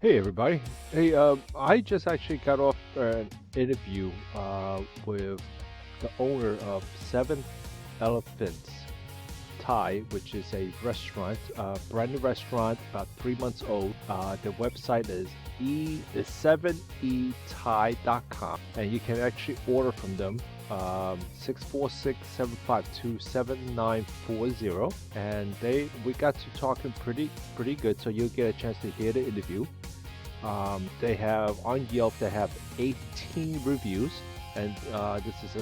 Hey everybody. Hey, I just actually got off an interview with the owner of Seven Elephants Thai, which is a restaurant, brand new restaurant, about 3 months old. The website is 7eThai.com, and you can actually order from them. 646-752-7940, and we got to talking pretty good, so you'll get a chance to hear the interview. They have on Yelp, they have 18 reviews, and this is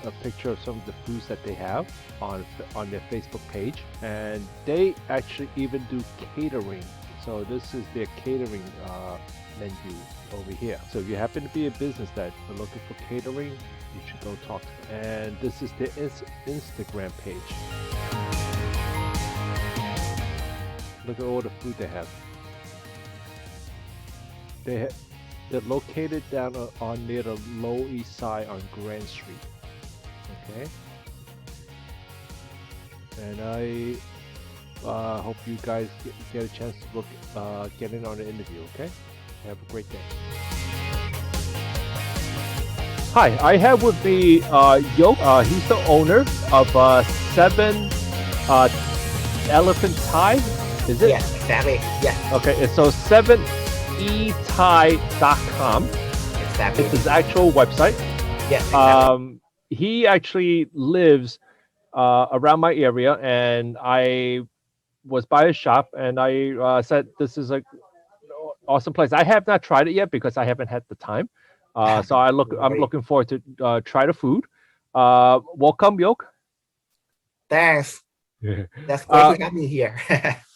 a picture of some of the foods that they have on their Facebook page, and they actually even do catering. So this is their catering menu over here. So if you happen to be a business that are looking for catering, you should go talk to them. And this is their Instagram page. Look at all the food they have. They're located down on near the Lower East Side on Grand Street. Okay. And I hope you guys get a chance to get in on the interview. Okay. Have a great day. Hi, I have with me Yoke. He's the owner of Seven Elephant Thai. Is it? Yes, exactly. Yes, Okay. So 7eThai.com. exactly. It's his actual website. Yes, exactly. He actually lives around my area, and I was by his shop, and I said, "This is a awesome place." I have not tried it yet because I haven't had the time. So I'm Great. looking forward to try the food. Welcome, Yoke. Thanks. That's great uh, to have me here.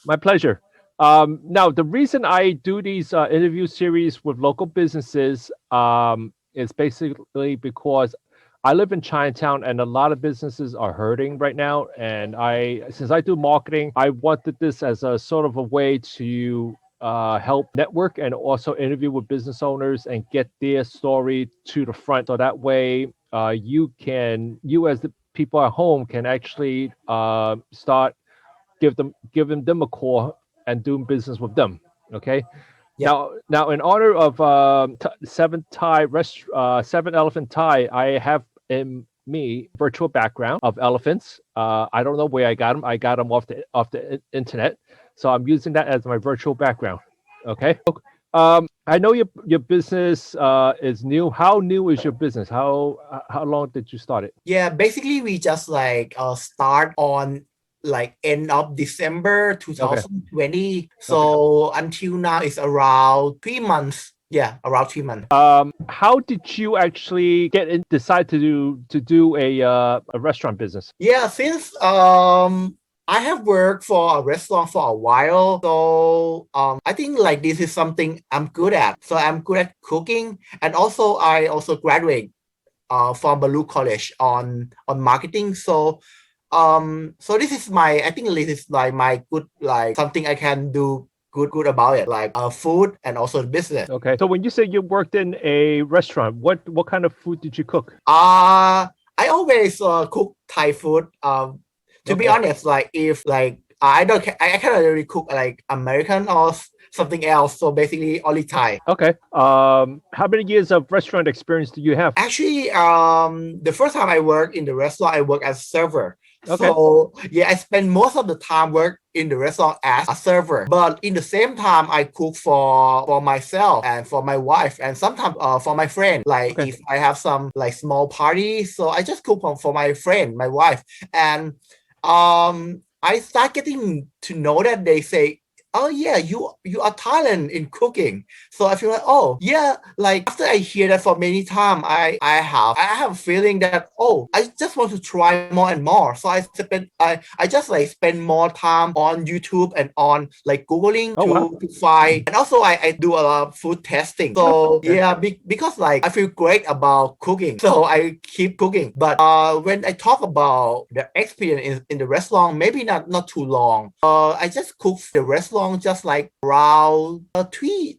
my pleasure. Now, the reason I do these interview series with local businesses is basically because I live in Chinatown, and a lot of businesses are hurting right now. And since I do marketing, I wanted this as a sort of a way to help network and also interview with business owners and get their story to the front. So that way, you as the people at home can actually start giving them a call and doing business with them. Okay. Yeah. Now, in honor of Seven Elephant Thai, I have in me virtual background of elephants. I don't know where I got them. I got them off the internet, so I'm using that as my virtual background. Okay. I know your business is new. How new is your business? How long did you start it? Yeah, basically we just start on like end of December Okay. 2020. Okay. So until now it's around 3 months. Yeah, around 3 months. How did you actually decide to do a restaurant business? Yeah, since I have worked for a restaurant for a while, so I think like this is something I'm good at. So I'm good at cooking, and also I also graduate from Balu College on marketing. So this is my, I think this is like my good, like something I can do good about it, like food and also business. Okay. So when you say you worked in a restaurant, what kind of food did you cook? I always cook Thai food. To be Okay. honest, like if like I don't, I cannot really cook like American or something else. So basically only Thai. Okay. How many years of restaurant experience do you have? Actually, the first time I worked in the restaurant, I worked as server. Okay. So yeah, I spend most of the time work in the restaurant as a server. But in the same time, I cook for myself and for my wife, and sometimes for my friend. Like Okay. if I have some like small party, so I just cook for my friend, my wife, and I start getting to know that they say, oh yeah, you are talent in cooking. So I feel like, oh yeah, like after I hear that for many times, I have a feeling that, oh, I just want to try more and more. So I just like spend more time on YouTube and on like Googling Oh wow. to find, and also I do a lot of food testing. So Okay. yeah, because like I feel great about cooking, so I keep cooking. But when I talk about the experience in the restaurant, maybe not too long. I just cook the restaurant just like around 2-3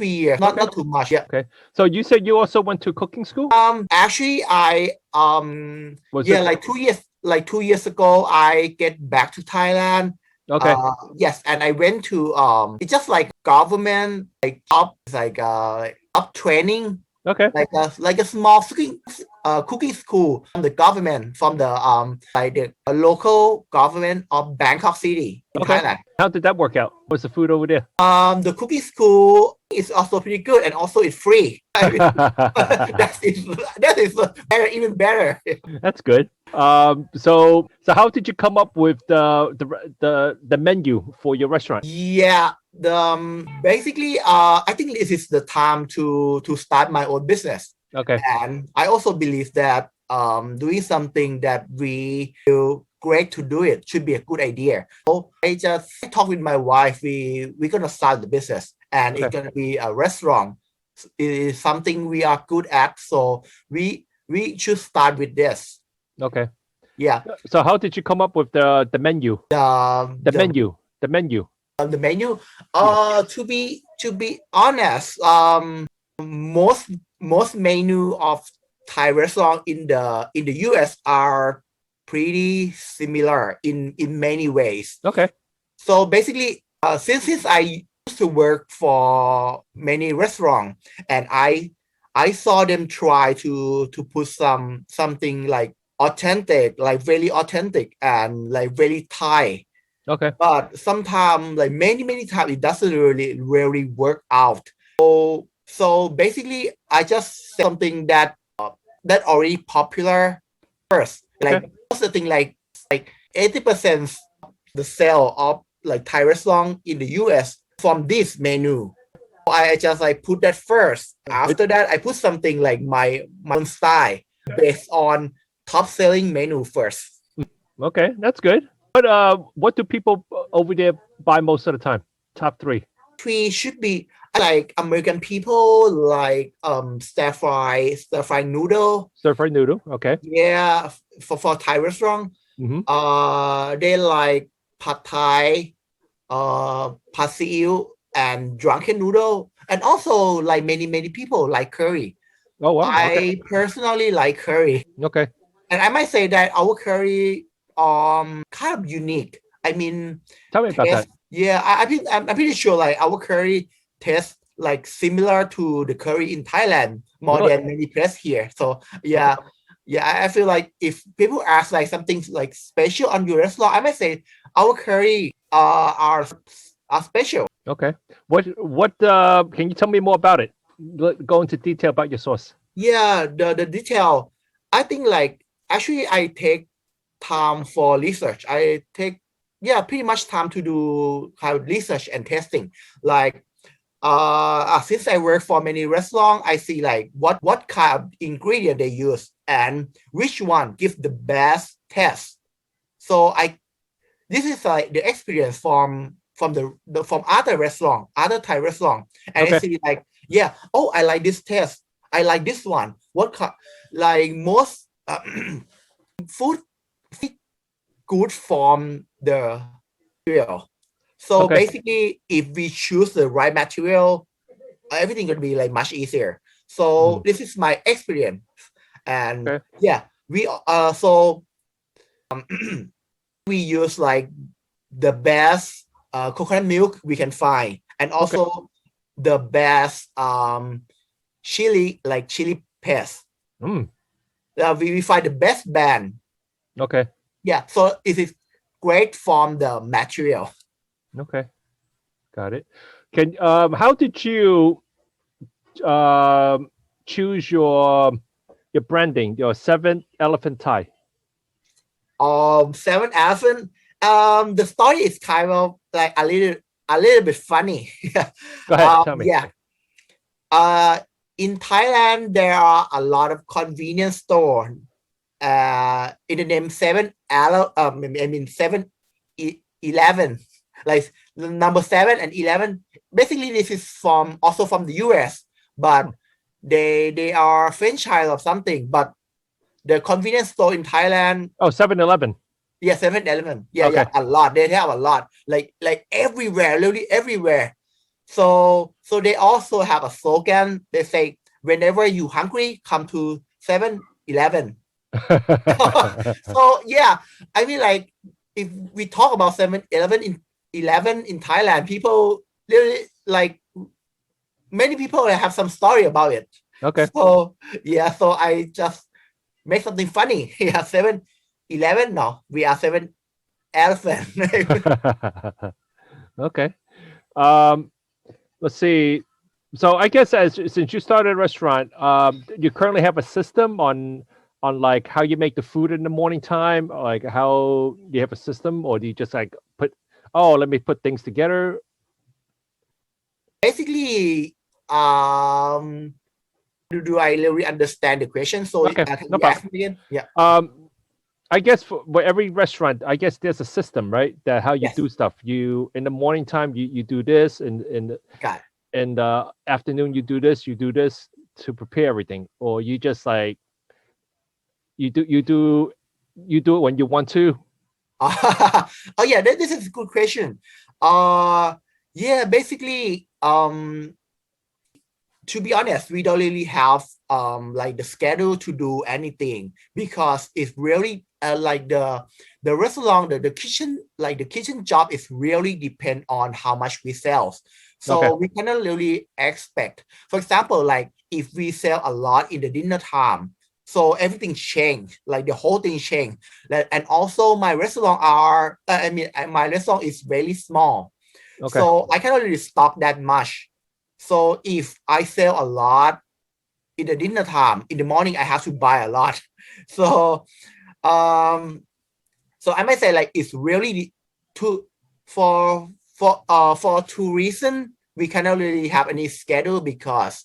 years, not Okay. not too much. Yeah. Okay. So you said you also went to cooking school? Actually, I Was yeah, it like 2 years ago, I get back to Thailand, Okay. Yes, and I went to it's just like government like up like up training Okay. like a small cooking school from the government from the like the local government of Bangkok City in Okay. Thailand. How did that work out? What's the food over there? The cooking school is also pretty good and also it's free. I mean, that is better, even better. That's good. So how did you come up with the menu for your restaurant? Yeah, the basically, I think this is the time to start my own business, Okay. and I also believe that doing something that we feel great to do it should be a good idea. So I just talk with my wife. We're gonna start the business, and it's Okay. gonna be a restaurant. It is something we are good at, so we should start with this. Okay. Yeah, So how did you come up with the menu? the The the menu. The menu. the menu. Yeah. To be honest, most most menu of Thai restaurant in the US are pretty similar in many ways. Okay. So basically, since I used to work for many restaurants, and I saw them try to put something like authentic, like very authentic and like very Thai, Okay. but sometimes like many times it doesn't really work out. So basically I just say something that already popular first, Okay. like most of the thing like 80% the sale of like Thai restaurant in the US from this menu. So I just like put that first. Good. After that I put something like my own style based on top selling menu first. Okay. That's good. What do people over there buy most of the time? Top three. Three should be like American people like stir fry noodle. Stir fried noodle. Okay. Yeah, for Thai restaurant. Mm-hmm. They like pad Thai, pad see ew, and drunken noodle, and also like many people like curry. Oh wow. Okay. I personally like curry, Okay. and I might say that our curry kind of unique. I mean, Tell me about taste. that. Yeah, I'm pretty sure like our curry tastes like similar to the curry in Thailand more Really? than many places here. So Okay. yeah, yeah, I feel like if people ask like something like special on your restaurant, I might say our curry are special. Okay. What can you tell me more about it? Go into detail about your sauce. Yeah, the detail. I think like actually I take time for research. I take yeah pretty much time to do kind of research and testing. Like since I work for many restaurants, I see like what kind of ingredient they use and which one gives the best taste. So I this is like the experience from the from other restaurant, other Thai restaurant, and I Okay. see like yeah, oh I like this taste, I like this one. Like most food good from the material. So Okay. basically, if we choose the right material, everything gonna be like much easier. So Mm, this is my experience, and okay. yeah, we so we use like the best coconut milk we can find, and Okay. also the best chili like chili paste. Mm, We find the best band. okay. Yeah, so it is great from the material. Okay. Got it. Can how did you um choose your branding, your seventh elephant tie? Seven Elephant. The story is kind of like a little bit funny. Go ahead, tell me. Yeah. Uh, in Thailand, there are a lot of convenience store. In the name I mean 7-Eleven, like number 7 and 11. Basically, this is from also from the US, but they are franchise or something. But the convenience store in Thailand, Oh, 7-Eleven. yeah, 7-Eleven. Yeah, Okay. yeah, a lot. They have a lot, like everywhere, literally everywhere. So they also have a slogan. They say, "Whenever you hungry, come to 7-Eleven." So yeah, I mean like if we talk about 7-Eleven in Thailand, people really like many people have some story about it. Okay. So yeah, so I just make something funny. Yeah, 7-Eleven. No, we are 7-Elephant. Okay. Um, let's see. So I guess since you started a restaurant, you currently have a system on like how you make the food in the morning time, like how you have a system, or do you just like put, oh, let me put things together? Basically, do I really understand the question? So Okay, can no you problem. ask me again? Yeah. I guess for every restaurant, I guess there's a system, right? That how you Yes. do stuff. You in the morning time, you do this, and Got it. in the afternoon you do this to prepare everything, or you just like you do it when you want to. Oh yeah, this is a good question. Uh, yeah, basically, to be honest, we don't really have like the schedule to do anything because it's really like the restaurant, the kitchen, like the kitchen job is really depend on how much we sell. Okay. So we cannot really expect. For example, like if we sell a lot in the dinner time, so everything changed, like the whole thing changed. And also my restaurant are, I mean, my restaurant is very small, Okay. so I cannot really stock that much. So if I sell a lot in the dinner time, in the morning I have to buy a lot. So um so I might say like it's really two for two reasons we cannot really have any schedule because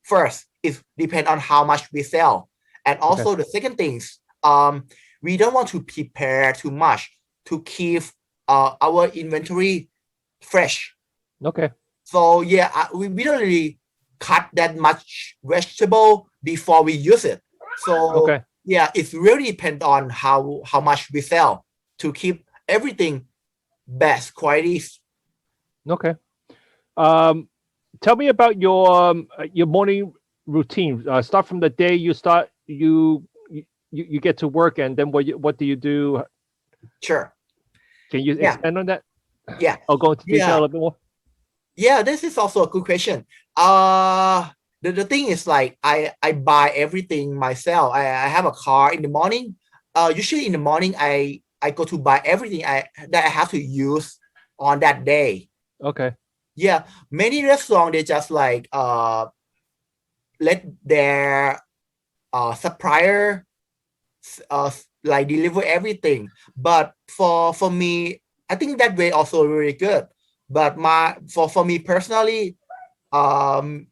first it depends on how much we sell. And Okay. also the second things, we don't want to prepare too much to keep our inventory fresh. Okay. So yeah, we don't really cut that much vegetable before we use it. So Okay. yeah, it's really depend on how much we sell to keep everything best quality. Okay. Um, tell me about your morning routine. Start from the day you start you get to work, and then what do you do? Sure. Can you Yeah. expand on that? Yeah. I'll go into detail a Yeah. little bit more. Yeah. This is also a good question. The thing is like I buy everything myself. I have a car in the morning. Usually in the morning I go to buy everything that I have to use on that day. Okay. Yeah, many restaurants they just like let their supplier uh like deliver everything. But for me, I think that way also really good. But my for me personally, um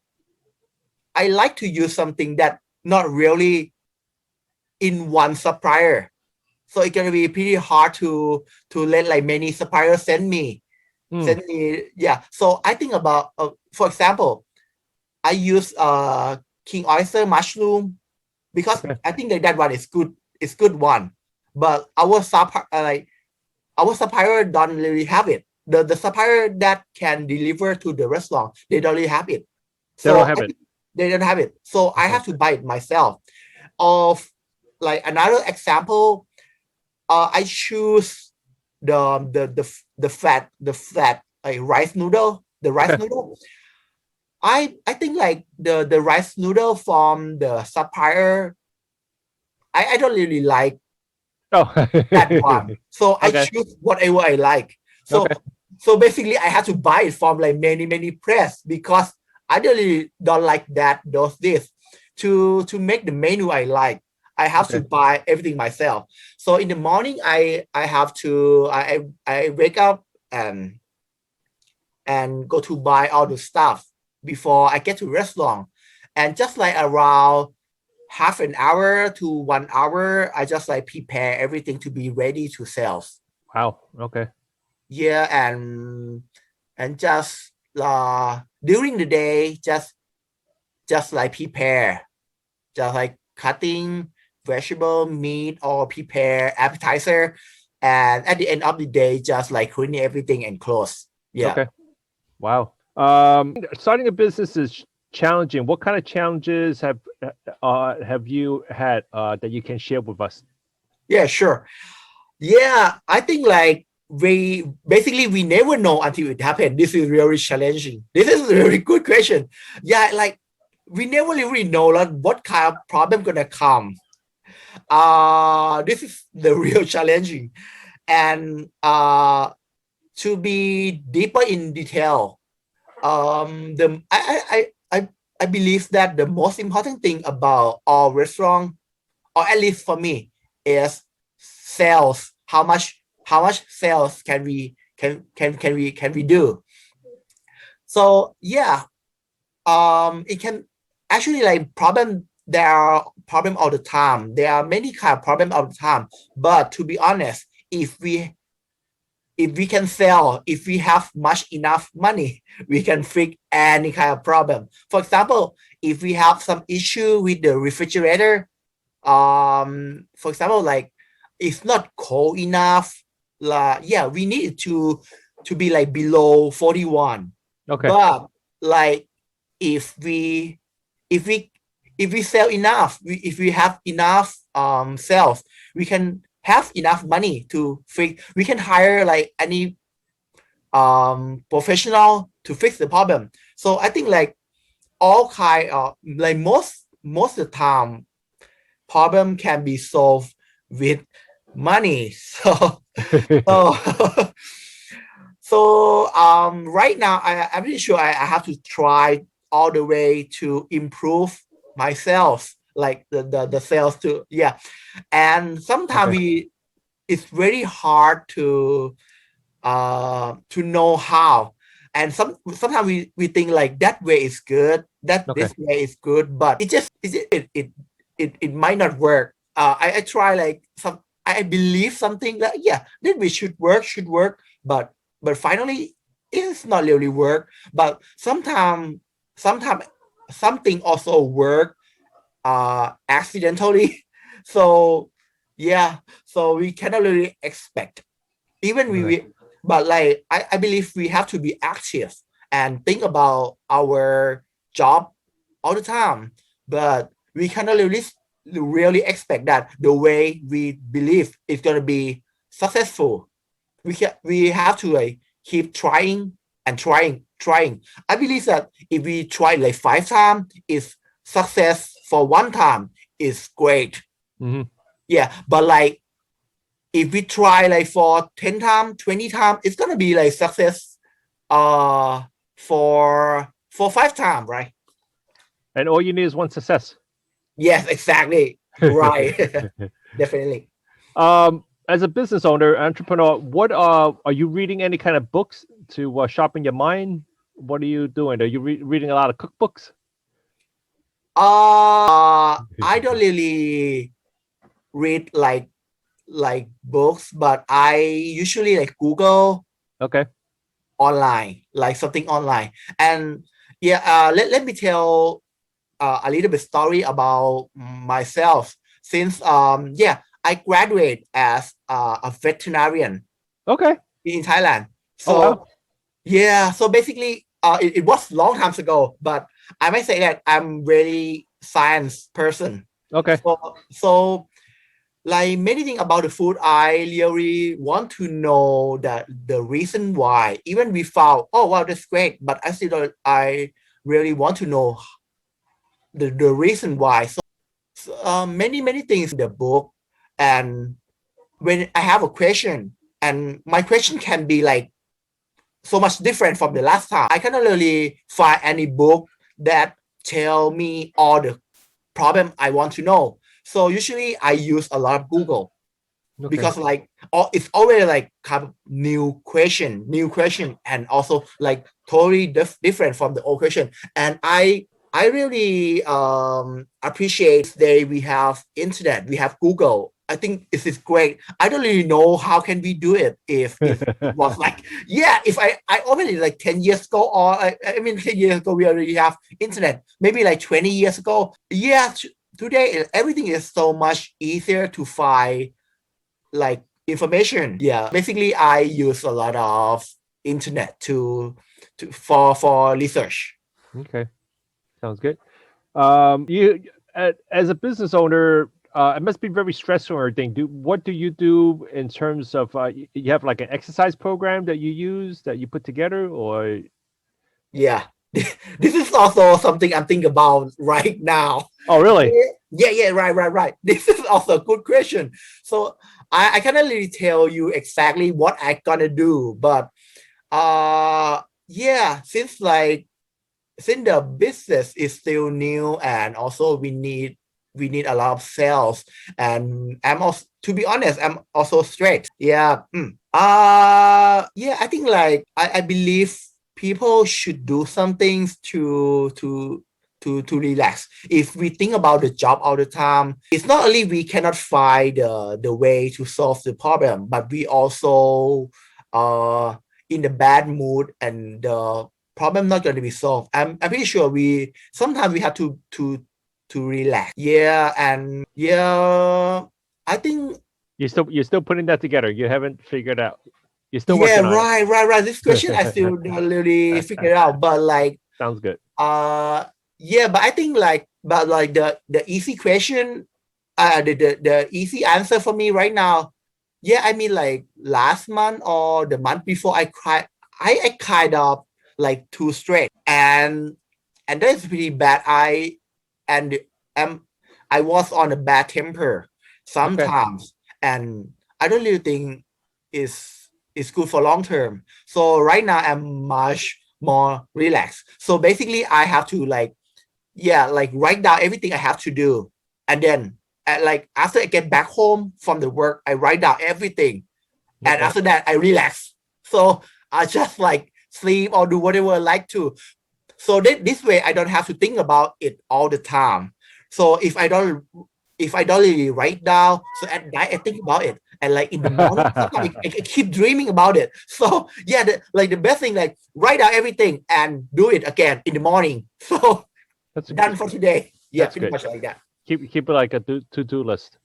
I like to use something that not really in one supplier. So it's gonna be pretty hard to let like many suppliers Mm, send me. Yeah. So I think about for example, I use king oyster mushroom because okay. I think that that one is good. It's good one, but our like our supplier don't really have it. The supplier that can deliver to the restaurant, they don't really have it. They don't So have I it. think they don't have it. So I Okay. have to buy it myself. Of like another example, I choose the flat like rice noodle, the rice Okay. noodle. I think like the rice noodle from the supplier, I don't really like Oh. that one. So I Okay. choose whatever I like. So Okay. so basically I have to buy it from like many press because I really don't like that those days. To make the menu I like, I have to Okay. buy everything myself. So in the morning I have to I wake up and go to buy all the stuff before I get to restaurant. And just like around half an hour to 1 hour, I just like prepare everything to be ready to sell. Wow. Okay. Yeah, and just during the day, just like prepare, just like cutting vegetable, meat, or prepare appetizer, and at the end of the day, just like cleaning everything and close. Yeah. Okay. Wow. Starting a business is challenging. What kind of challenges have you had that you can share with us? Yeah, sure. Yeah, I think like we never know until it happened. This is really challenging. This is a very good question. Yeah, like we never really know like what kind of problem gonna come. This is the real challenging. And to be deeper in detail, the I believe that the most important thing about our restaurant, or at least for me, is sales. How much sales can we do? So yeah, it can actually like problem. There are problem all the time. There are many kind of problem all the time. But to be honest, if we can sell, if we have much enough money, we can fix any kind of problem. For example, if we have some issue with the refrigerator, for example, like it's not cold enough, yeah, we need to be like below 41. Okay. But like if we if we if we sell enough, if we have enough sales, we can have enough money to fix. We can hire like any professional to fix the problem. So I think like all kind of like most of the time problem can be solved with money. So right now I'm pretty sure I have to try all the way to improve myself, like the sales to, yeah. And sometimes Okay. we it's very hard to know how. And sometimes we think like that way is good, that Okay. this way is good, but it might not work. I try like I believe something that yeah, that we should work, but finally it's not really work. But sometimes something also work accidentally. So yeah, so we cannot really expect, even Okay. but like I believe we have to be active and think about our job all the time. But we cannot really expect that the way we believe it's gonna be successful. We have to like keep trying and trying. I believe that if we try like 5 times, is success for 1 time is great. Hmm. Yeah, but like if we try like for 10 times, 20 times, it's gonna be like success uh for 5 times, right? And all you need is one success. Yes, exactly. Right. Definitely. As a business owner, entrepreneur, what are you reading any kind of books to sharpen your mind? What are you doing? Are you reading a lot of cookbooks? I don't really read like books, but I usually like Google Okay. online, like something online. And yeah, let me tell a little bit story about myself. Since yeah, I graduate as a veterinarian Okay. in Thailand. Oh wow. So yeah, so basically it was long times ago, but I might say that I'm really science person. Okay. So like many things about the food, I really want to know that the reason why. Even we found, oh wow, that's great, but I still don't, I really want to know the reason why. So many things in the book. And when I have a question, and my question can be like so much different from the last time, I cannot really find any book that tell me all the problem I want to know. So usually I use a lot of Google, Okay. because like it's always like kind of new question, and also like totally different from the old question. And I really appreciate that we have internet, we have Google. I think this is great. I don't really know how can we do it if it was like, yeah, if I already like 10 years ago, or I mean 10 years ago we already have internet, maybe like 20 years ago. Yeah, today everything is so much easier to find like information. Yeah, basically I use a lot of internet to for research. Okay. Sounds good. You as a business owner, it must be very stressful or everything. What do you do in terms of you have like an exercise program that you use that you put together, or Yeah, this is also something I'm thinking about right now. oh really? Yeah, right. This is also a good question. So I cannot really tell you exactly what I gonna do, but yeah, since the business is still new and also we need a lot of sales, and I'm also, to be honest, I'm also stressed. Yeah. Yeah, I think like I believe people should do some things to relax. If we think about the job all the time, it's not only we cannot find the way to solve the problem, but we also in the bad mood, and the problem not going to be solved. I'm pretty sure we sometimes we have to relax. Yeah, and yeah, I think You're still putting that together. You haven't figured out. You're still yeah, working on right. This question I still don't really figure out, but like Sounds good. uh yeah, but I think like but like the easy question, the easy answer for me right now. Yeah, I mean like last month or the month before I kind of like too straight, and that's pretty bad. And am I was on a bad temper Okay. sometimes, and I don't really think is good for long term. So right now I'm much more relaxed. So basically I have to like, yeah, like write down everything I have to do, and then like after I get back home from the work, I write down everything, and Okay. after that I relax. So I just like sleep or do whatever I like to. So this way I don't have to think about it all the time. So if I don't really write down, so at night I think about it, and like in the morning sometimes I keep dreaming about it. So yeah, the best thing, like write down everything and do it again in the morning. So That's done for today. Yeah, that's pretty good. much like that. Keep it like a to-do list.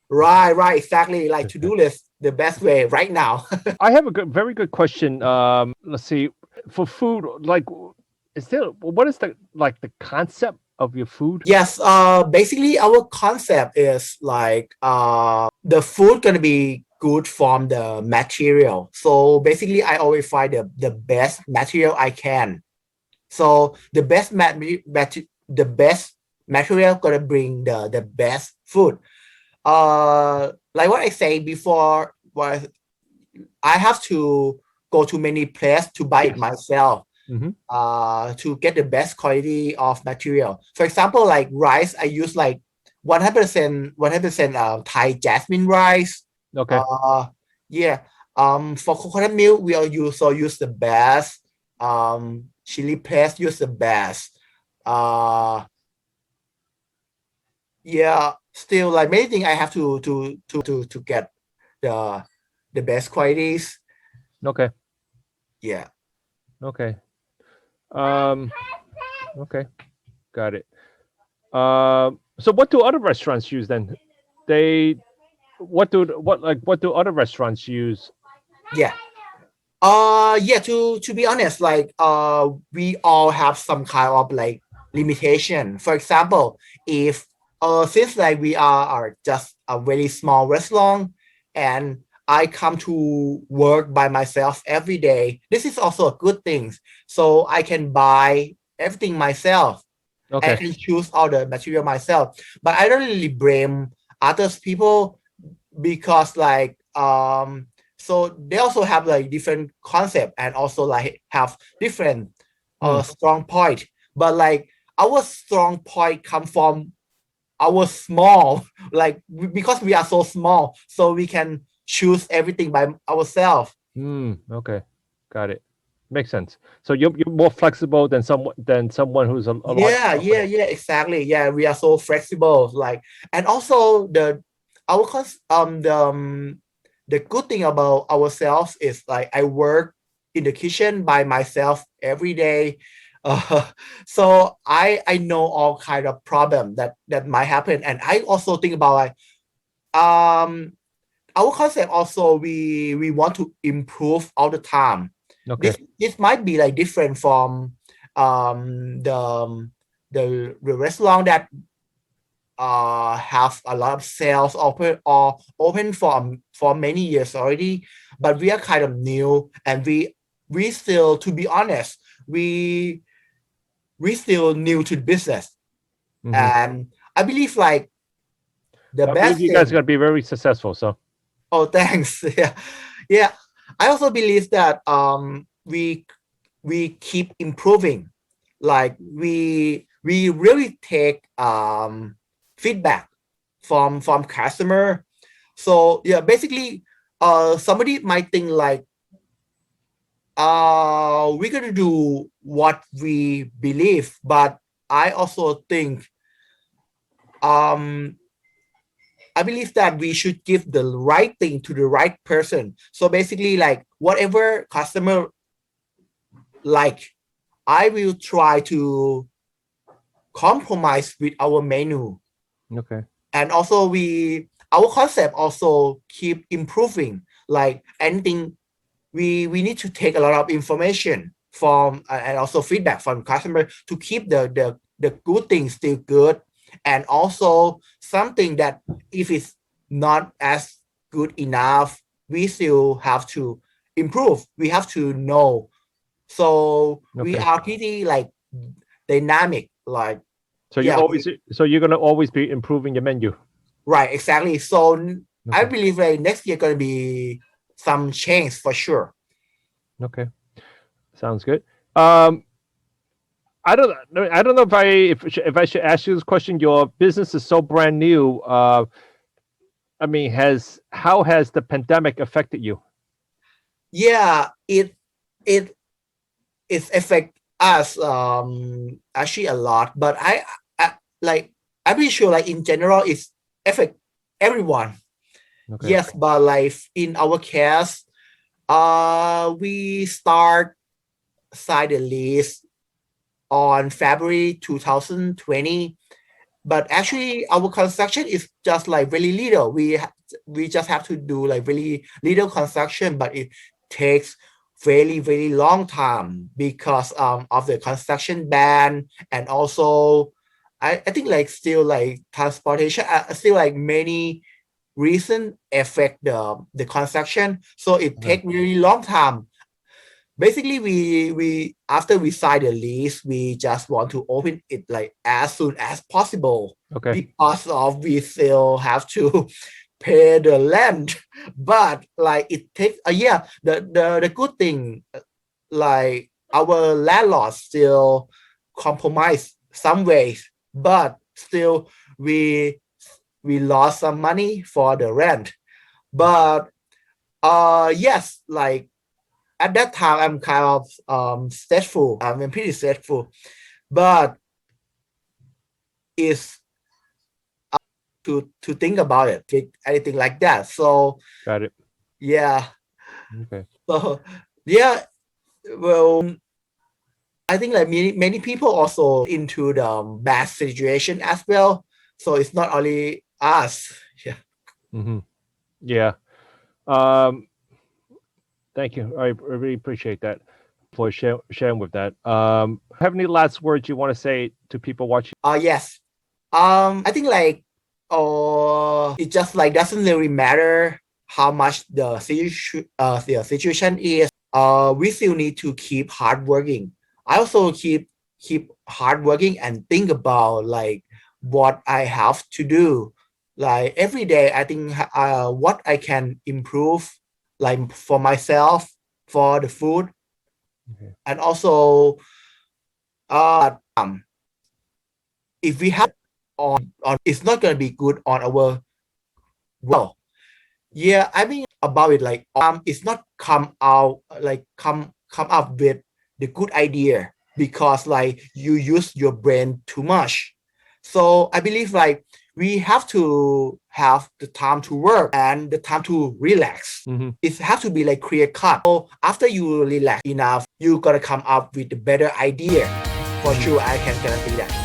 Right, exactly, like to-do list, the best way right now. I have a very good question. Let's see. For food, like, is there what is the concept of your food? Yes, basically our concept is like the food gonna be good from the material. So basically I always find the best material I can. So the best material gonna bring the best food. Like what I said before was I have to go to many places to buy it Yes. myself Hmm. to get the best quality of material. For example, like rice, I use like 100% Thai jasmine rice. Okay. Uh, yeah. For coconut milk, we also use the best. Chili paste use the best. Uh, yeah. Still, like many things, I have to get the the best qualities. Okay. Yeah. Okay. Um. Okay. Got it. So what do other restaurants use then? They what do other restaurants use? Yeah. Yeah, to be honest, like we all have some kind of like limitation. For example, if since like we are just a very small restaurant, and I come to work by myself every day, this is also a good thing. So I can buy everything myself. I Okay. can choose all the material myself. But I don't really blame others people, because like so they also have like different concept and also like have different Hmm. strong point, but like our strong point come from our small like because we are so small, so we can choose everything by ourselves. Hmm. Okay. Got it. Makes sense. So you're more flexible than someone who's a large company. Yeah, exactly. Yeah, we are so flexible, like, and also the good thing about ourselves is like I work in the kitchen by myself every day. uh, so I know all kind of problem that might happen, and I also think about like um our concept also, we want to improve all the time. Okay. This might be like different from um the the restaurant that have a lot of sales open for many years already, but we are kind of new, and we still, to be honest, we still new to the business. And I believe like the I believe best you guys are thing. going to be very successful. So, Oh, thanks. Yeah, yeah. I also believe that we keep improving. Like we really take feedback from customer. So yeah, basically, somebody might think like we're gonna do what we believe, but I also think um I believe that we should give the right thing to the right person. So basically, like whatever customer like, I will try to compromise with our menu. okay. And also our concept also keep improving. Like anything, we need to take a lot of information from and also feedback from customer to keep the good things still good, and also something that if it's not as good enough, we still have to improve. We have to know. So we Okay. are pretty like dynamic. Like So yeah, you're going to always be improving your menu. right, exactly. So I Okay. believe like next year gonna be some change for sure. Okay. Sounds good. Um, I don't know if I should ask you this question. Your business is so brand new. I mean, how has the pandemic affected you? Yeah, it it affect us actually a lot, but I like I'm pretty sure like in general it's affect everyone. Okay. Yes, but like in our case, we start sign the lease on February 2020, but actually our construction is just like very little. We just have to do like really little construction, but it takes very long time because of the construction ban, and also I think like still like transportation, still like many reason affect the construction, so it Okay. take really long time. Basically we after we sign the lease, we just want to open it like as soon as possible, Okay. because of we still have to pay the rent. But like it takes a year. The good thing, like our landlord still compromise some ways, but still we lost some money for the rent. But yes, like at that time I'm kind of stressful. I'm pretty stressful, but it's to think about it, anything like that. So Got it. yeah, Okay. so yeah. Well, I think like many people also into the bad situation as well. So it's not only us. Yeah. Yeah. Um, Thank you. I really appreciate that for sharing with that. Have any last words you want to say to people watching? Yes. I think like it just like doesn't really matter how much the situation is. We still need to keep hard working. I also keep hard working and think about like what I have to do. Like every day, I think what I can improve, like for myself, for the food, Okay. and also if we have on it's not gonna be good on our well. Yeah, I mean about it like it's not come out like come up with the good idea because like you use your brain too much. So I believe like we have to have the time to work and the time to relax. It has to be like clear cut. So after you relax enough, you gotta come up with a better idea. For sure, I can guarantee that.